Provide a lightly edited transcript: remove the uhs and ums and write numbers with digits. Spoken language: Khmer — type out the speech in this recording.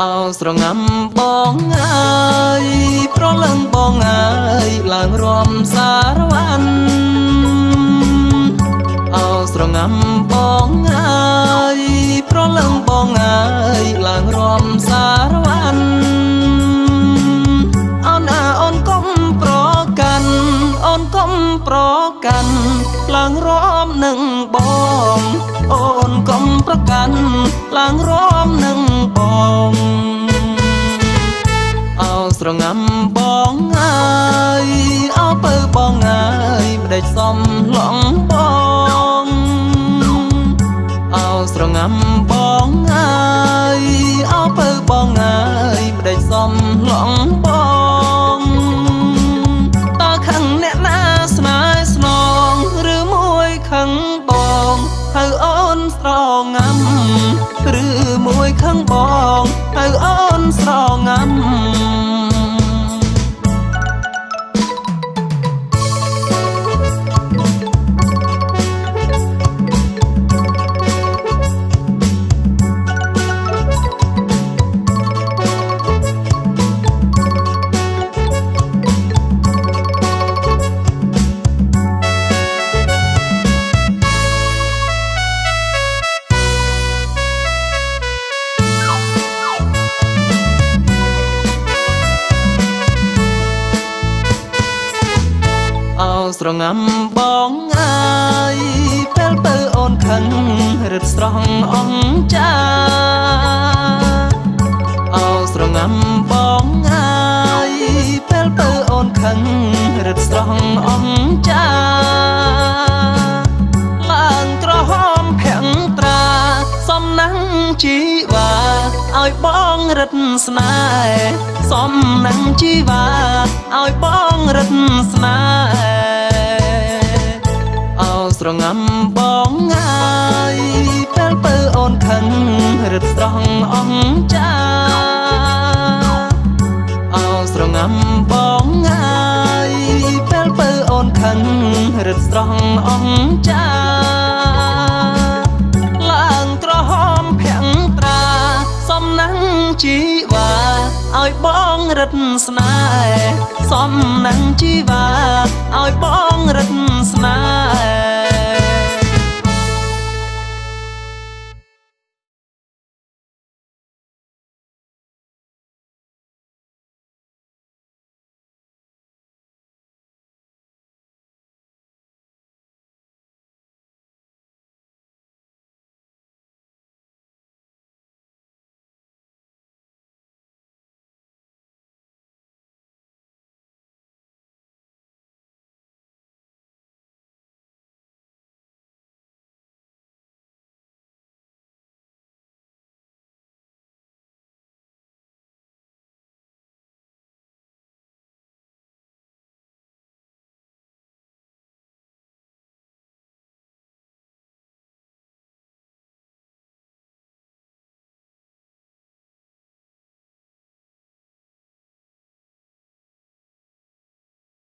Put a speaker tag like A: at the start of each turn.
A: aoស្រងាំបងអើយប្រលឹងបងអើយឡើងរំសារវ័នaoស្រងាំបងអើយប្រលឹងបងអើយឡើងរំសារវ័នអូនអាអូនកុំប្រកាន់អូនកុំប្រកាន់ឡើងរំនឹងបងអូនកុំប្រកាន់ឡើងរំនឹងបងអូស្រងាំបងអើយអូពើបងអើយម្ដេចសំឡងបងអូស្រងាំបងអើយអូពើបងអើយម្ដេចសំឡងបងតើខឹងអ្នកណាស្នេហ៍ស្នងឬមួយខឹងបងហៅអូនស្រងាំឬមួយខឹងបងហៅអូនស្រងាំស្រងាំបងអើយពេលពើអូនខឹងរឹតស្រស់អង្ចាអូស្រងាំបងអើយពេលពើអូនខឹងរឹតស្រស់អង្ចាឡើងក្រហមភាំងត្រាសំណាំងជីវ៉ាឲ្យបងរឹតស្នេហ៍សំណាំងជីវ៉ាឲ្យបងរឹតស្នេហ៍ស្រងាំបងអើយពេលពើអូនខឹងរឹតស្រស់អង្ចាអូស្រងាំបងអើយពេលពើអូនខឹងរឹតស្រស់អង្ចាឡើងក្រហមភាំងត្រាសំណាំងជីវ៉ាឲ្យបងរឹតស្នេហ៍សំណាំងជីវ៉ា